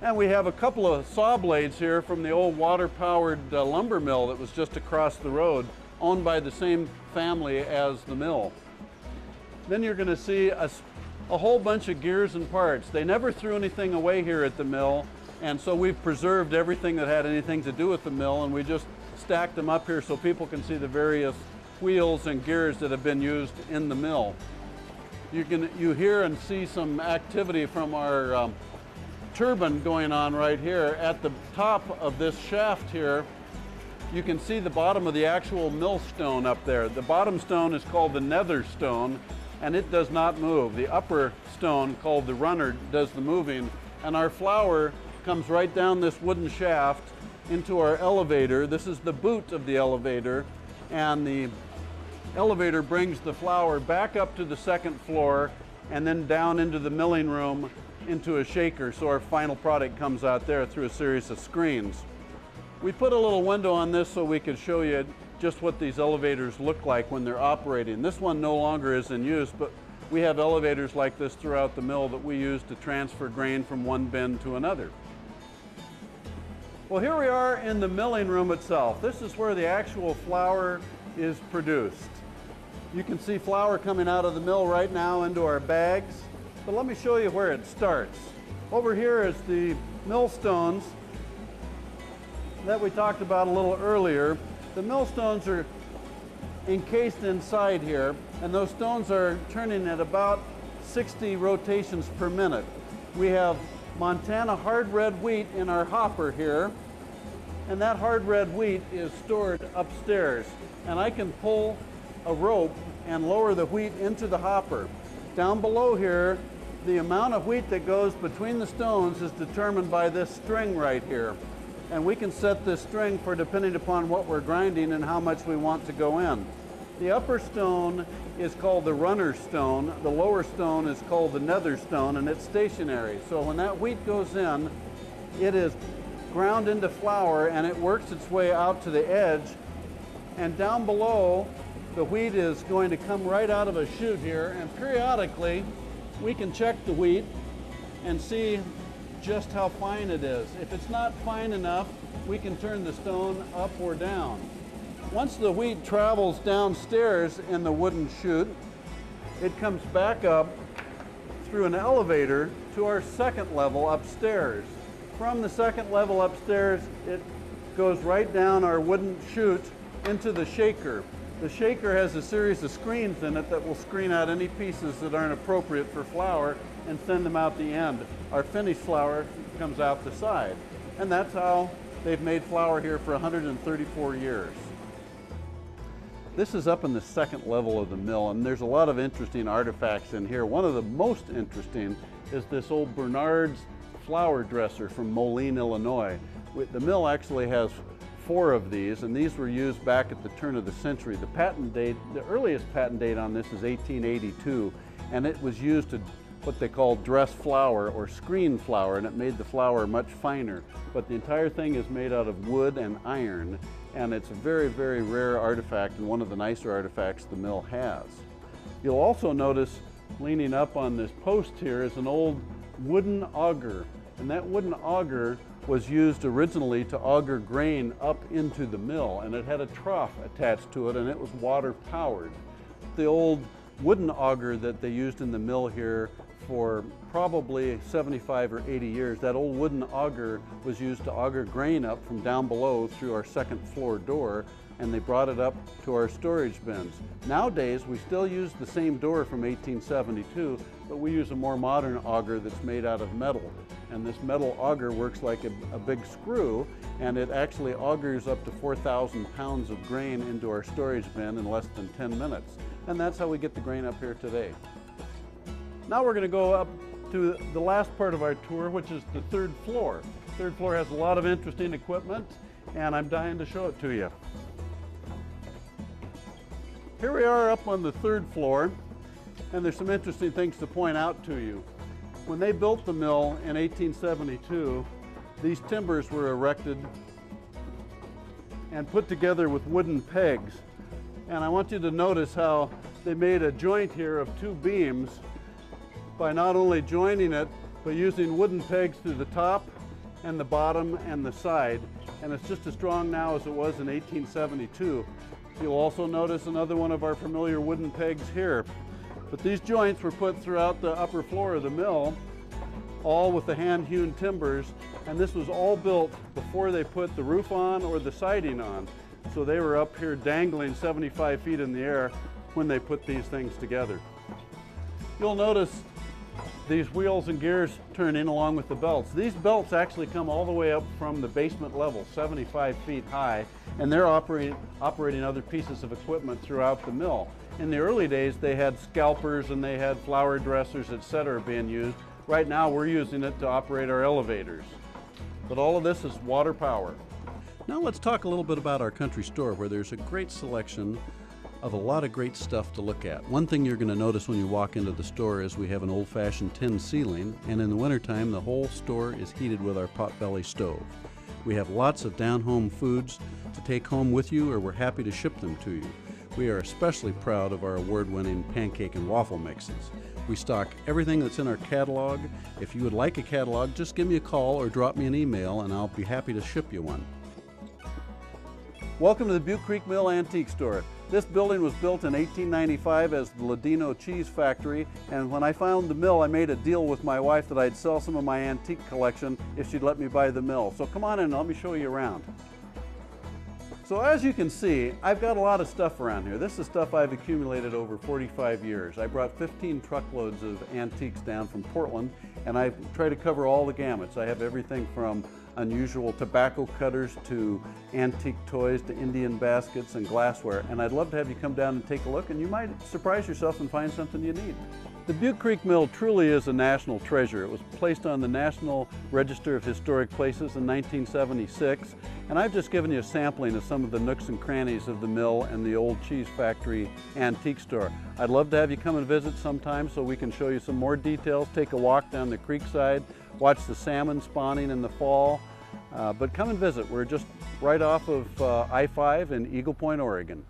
And we have a couple of saw blades here from the old water-powered lumber mill that was just across the road, owned by the same family as the mill. Then you're going to see a whole bunch of gears and parts. They never threw anything away here at the mill, and so we've preserved everything that had anything to do with the mill, and we just stacked them up here so people can see the various wheels and gears that have been used in the mill. You hear and see some activity from our turbine going on right here. At the top of this shaft here, you can see the bottom of the actual millstone up there. The bottom stone is called the nether stone, and it does not move. The upper stone, called the runner, does the moving, and our flour comes right down this wooden shaft into our elevator. This is the boot of the elevator, and the elevator brings the flour back up to the second floor and then down into the milling room into a shaker, so our final product comes out there through a series of screens. We put a little window on this so we could show you just what these elevators look like when they're operating. This one no longer is in use, but we have elevators like this throughout the mill that we use to transfer grain from one bin to another. Well, here we are in the milling room itself. This is where the actual flour is produced. You can see flour coming out of the mill right now into our bags. But let me show you where it starts. Over here is the millstones that we talked about a little earlier. The millstones are encased inside here, and those stones are turning at about 60 rotations per minute. We have Montana hard red wheat in our hopper here, and that hard red wheat is stored upstairs. And I can pull a rope and lower the wheat into the hopper. Down below here, the amount of wheat that goes between the stones is determined by this string right here. And we can set this string for depending upon what we're grinding and how much we want to go in. The upper stone is called the runner stone. The lower stone is called the nether stone, and it's stationary. So when that wheat goes in, it is ground into flour and it works its way out to the edge. And down below, the wheat is going to come right out of a chute here, and periodically we can check the wheat and see just how fine it is. If it's not fine enough, we can turn the stone up or down. Once the wheat travels downstairs in the wooden chute, it comes back up through an elevator to our second level upstairs. From the second level upstairs, it goes right down our wooden chute into the shaker. The shaker has a series of screens in it that will screen out any pieces that aren't appropriate for flour and send them out the end. Our finished flour comes out the side. And that's how they've made flour here for 134 years. This is up in the second level of the mill, and there's a lot of interesting artifacts in here. One of the most interesting is this old Bernard's flour dresser from Moline, Illinois. The mill actually has 4 of these, and these were used back at the turn of the century. The patent date, the earliest patent date on this is 1882, and it was used to what they call dress flour or screen flour, and it made the flour much finer. But the entire thing is made out of wood and iron, and it's a very, very rare artifact and one of the nicer artifacts the mill has. You'll also notice leaning up on this post here is an old wooden auger, and that wooden auger was used originally to auger grain up into the mill, and it had a trough attached to it, and it was water powered. The old wooden auger that they used in the mill here for probably 75 or 80 years, that old wooden auger was used to auger grain up from down below through our second floor door, and they brought it up to our storage bins. Nowadays, we still use the same door from 1872, but we use a more modern auger that's made out of metal. And this metal auger works like a big screw, and it actually augers up to 4,000 pounds of grain into our storage bin in less than 10 minutes. And that's how we get the grain up here today. Now we're going to go up to the last part of our tour, which is the third floor. The third floor has a lot of interesting equipment, and I'm dying to show it to you. Here we are up on the third floor, and there's some interesting things to point out to you. When they built the mill in 1872, these timbers were erected and put together with wooden pegs. And I want you to notice how they made a joint here of 2 beams by not only joining it, but using wooden pegs through the top and the bottom and the side, and it's just as strong now as it was in 1872. You'll also notice another one of our familiar wooden pegs here. But these joints were put throughout the upper floor of the mill, all with the hand-hewn timbers, and this was all built before they put the roof on or the siding on. So they were up here dangling 75 feet in the air when they put these things together. You'll notice these wheels and gears turn in along with the belts. These belts actually come all the way up from the basement level, 75 feet high, and they're operating other pieces of equipment throughout the mill. In the early days, they had scalpers and they had flower dressers, etc. being used. Right now, we're using it to operate our elevators. But all of this is water power. Now let's talk a little bit about our country store, where there's a great selection of a lot of great stuff to look at. One thing you're going to notice when you walk into the store is we have an old-fashioned tin ceiling, and in the wintertime the whole store is heated with our potbelly stove. We have lots of down-home foods to take home with you, or we're happy to ship them to you. We are especially proud of our award-winning pancake and waffle mixes. We stock everything that's in our catalog. If you would like a catalog, just give me a call or drop me an email and I'll be happy to ship you one. Welcome to the Butte Creek Mill Antique Store. This building was built in 1895 as the Ladino Cheese Factory, and when I found the mill, I made a deal with my wife that I'd sell some of my antique collection if she'd let me buy the mill. So come on in and let me show you around. So as you can see, I've got a lot of stuff around here. This is stuff I've accumulated over 45 years. I brought 15 truckloads of antiques down from Portland, and I try to cover all the gamuts. I have everything from unusual tobacco cutters to antique toys to Indian baskets and glassware, and I'd love to have you come down and take a look, and you might surprise yourself and find something you need. The Butte Creek Mill truly is a national treasure. It was placed on the National Register of Historic Places in 1976, and I've just given you a sampling of some of the nooks and crannies of the mill and the old cheese factory antique store. I'd love to have you come and visit sometime so we can show you some more details, take a walk down the creek side, watch the salmon spawning in the fall, but come and visit. We're just right off of I-5 in Eagle Point, Oregon.